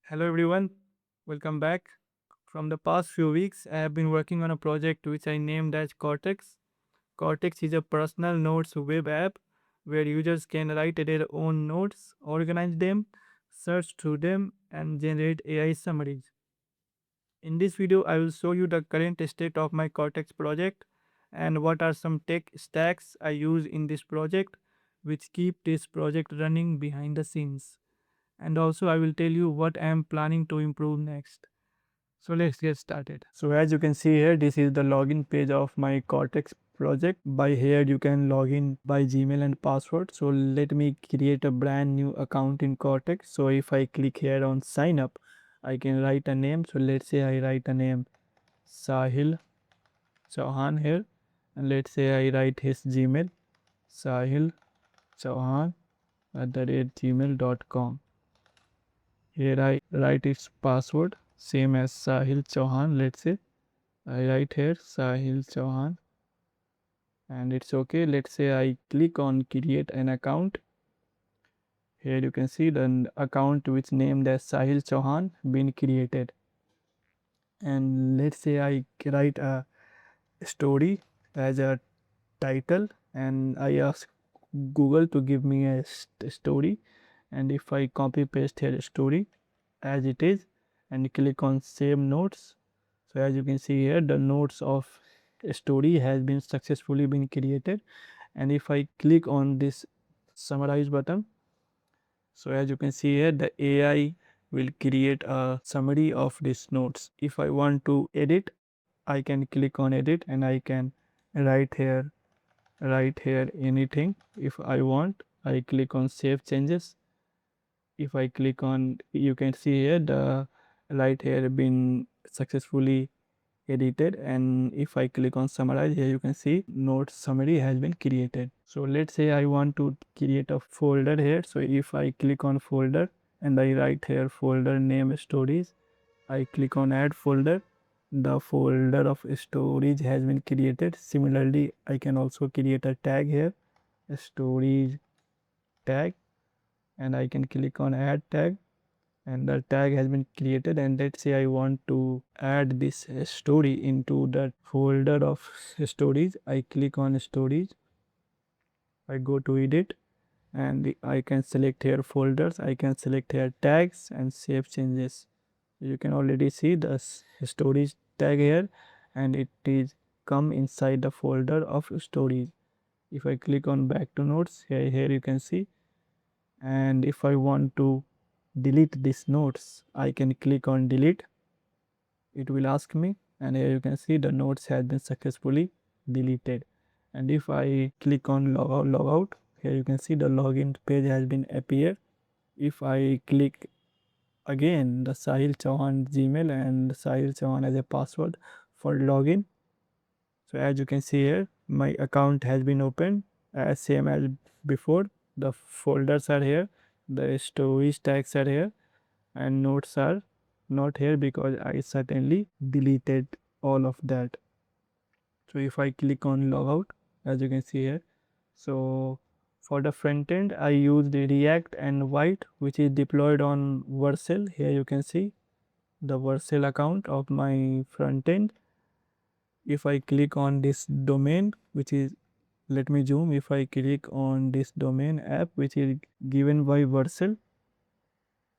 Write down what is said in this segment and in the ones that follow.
Hello everyone, welcome back. From the past few weeks, I have been working on a project which I named as Cortex. Cortex is a personal notes web app where users can write their own notes, organize them, search through them, and generate AI summaries. In this video, I will show you the current state of my Cortex project and what are some tech stacks I use in this project which keep this project running behind the scenes. And also, I will tell you what I am planning to improve next. So let's get started. So as you can see here, this is the login page of my Cortex project. By here you can log in by Gmail and password. So let me create a brand new account in Cortex. So if I click here on sign up, I can write a name. So let's say I write a name Sahil Chauhan here, and let's say I write his Gmail Sahil Chauhan @gmail.com. Here I write its password, same as Sahil Chauhan. Let's say I write here Sahil Chauhan and it's okay. Let's say I click on create an account. Here you can see the account which named as Sahil Chauhan been created. And let's say I write a story as a title and I ask Google to give me a story, and if I copy paste here story as it is and click on save notes, so as you can see here the notes of story has been successfully been created. And if I click on this summarize button, so as you can see here the AI will create a summary of these notes. If I want to edit, I can click on edit and I can write here anything. If I want, I click on save changes. If I click on, you can see here the right here been successfully edited, and if I click on summarize, here you can see note summary has been created. So let's say I want to create a folder here. So if I click on folder and I write here folder name stories, I click on add folder, the folder of storage has been created. Similarly, I can also create a tag here, a storage tag, and I can click on add tag and the tag has been created. And let's say I want to add this story into that folder of stories. I click on storage, I go to edit and I can select here folders, I can select here tags and save changes. You can already see the storage tag here and it is come inside the folder of storage. If I click on back to notes, here you can see, and if I want to delete these notes, I can click on delete. It will ask me, and here you can see the notes has been successfully deleted. And if I click on log out, here you can see the login page has been appear. If I click again the Sahil Chauhan Gmail and Sahil Chauhan as a password for login, so as you can see here my account has been opened as same as before. The folders are here, the storage tags are here, and notes are not here because I certainly deleted all of that. So if I click on logout, as you can see here, so for the front end I used React and Vite, which is deployed on Vercel. Here you can see the Vercel account of my front end. If I click on this domain, which is, let me zoom, if I click on this domain app which is given by Vercel,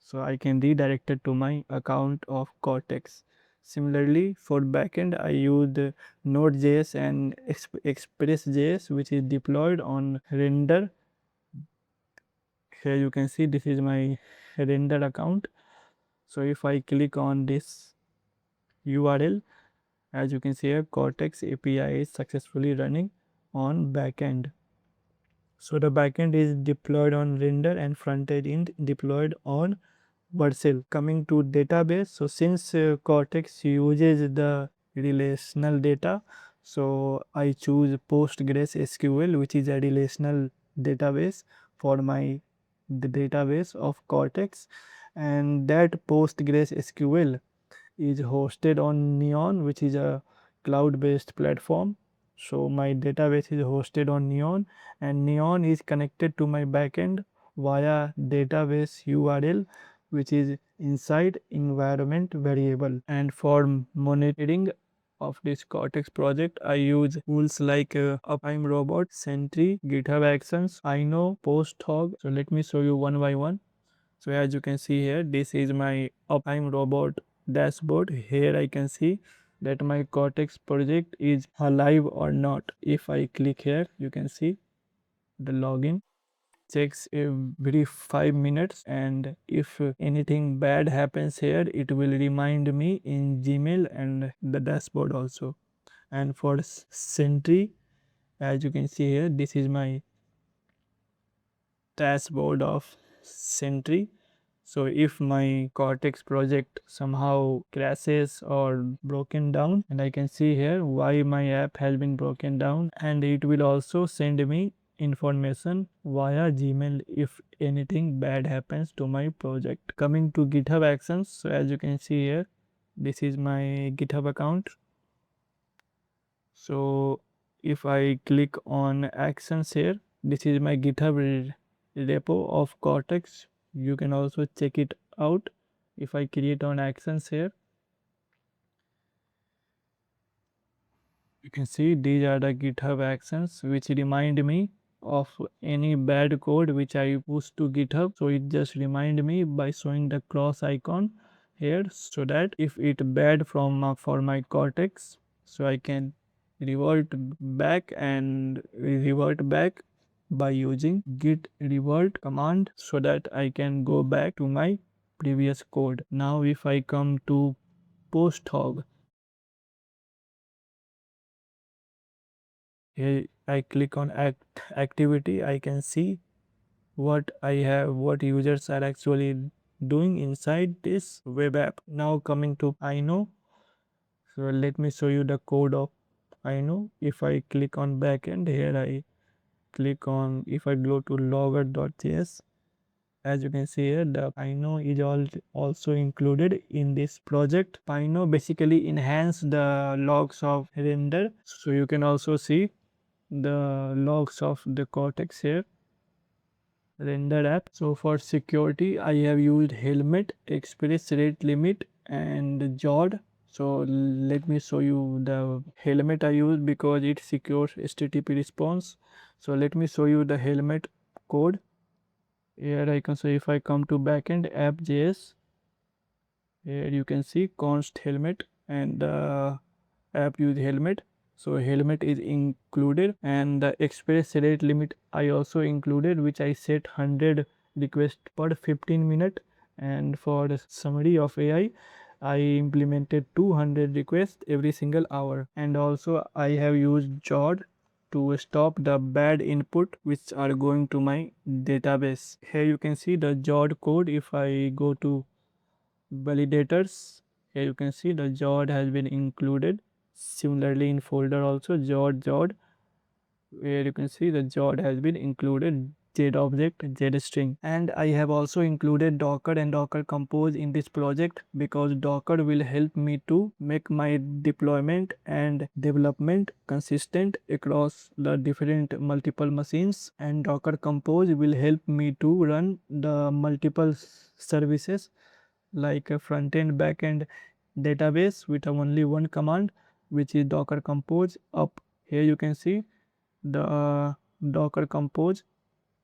so I can redirect it to my account of Cortex. Similarly, for backend, I used Node.js and Express.js, which is deployed on render. Here you can see this is my render account. So if I click on this URL, as you can see here, Cortex API is successfully running on backend. So the backend is deployed on render and front end deployed on Vercel. Coming to database, so since Cortex uses the relational data, so I choose PostgreSQL, which is a relational database for my the database of Cortex, and that PostgreSQL is hosted on Neon, which is a cloud-based platform. So my database is hosted on Neon, and Neon is connected to my backend via database URL which is inside environment variable. And for monitoring of this Cortex project, I use tools like UptimeRobot, Sentry, GitHub Actions, I know, PostHog. So let me show you one by one. So as you can see here, this is my UptimeRobot dashboard. Here I can see that my Cortex project is alive or not. If I click here, you can see the login checks every 5 minutes, and if anything bad happens here, it will remind me in Gmail and the dashboard also. And for Sentry, as you can see here, this is my dashboard of Sentry. So if my Cortex project somehow crashes or broken down, and I can see here why my app has been broken down, and it will also send me information via Gmail if anything bad happens to my project. Coming to GitHub Actions, so as you can see here, this is my GitHub account. So if I click on Actions here, this is my GitHub repo of Cortex. You can also check it out. If I create on Actions here, you can see these are the GitHub Actions which remind me of any bad code which I push to GitHub. So it just remind me by showing the cross icon here, so that if it bad from for my Cortex, so I can revert back by using git revert command, so that I can go back to my previous code. Now if I come to PostHog, here I click on activity, I can see what what users are actually doing inside this web app. Now coming to I know, so let me show you the code of I know. If I click on backend, here I click on, if I go to logger.js, as you can see here, the Pino is also included in this project. Pino basically enhance the logs of render, so you can also see the logs of the Cortex here, render app. So for security, I have used helmet, express rate limit, and Zod. So let me show you the helmet I use because it secures HTTP response. So let me show you the helmet code. Here I can say, if I come to backend app.js, here you can see const helmet and app use helmet. So helmet is included, and the express rate limit I also included, which I set 100 requests per 15 minute. And for the summary of AI, I implemented 200 requests every single hour. And also I have used Jod to stop the bad input which are going to my database. Here you can see the Jod code. If I go to validators, here you can see the Jod has been included. Similarly in folder also Jod, where you can see the Jod has been included, Z object, Z string. And I have also included Docker and Docker Compose in this project because Docker will help me to make my deployment and development consistent across the different multiple machines, and Docker Compose will help me to run the multiple services like a front-end, back-end database with only one command, which is Docker Compose up. Here you can see the Docker Compose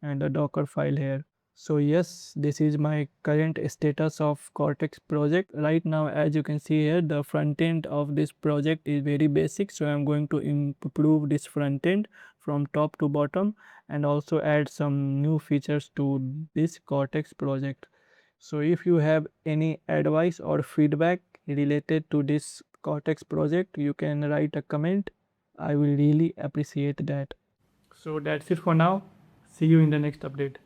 and the Docker file here. So yes, this is my current status of Cortex project. Right now, as you can see here, the front end of this project is very basic. So I'm going to improve this front end from top to bottom and also add some new features to this Cortex project. So if you have any advice or feedback related to this Cortex project, you can write a comment. I will really appreciate that. So that's it for now. See you in the next update.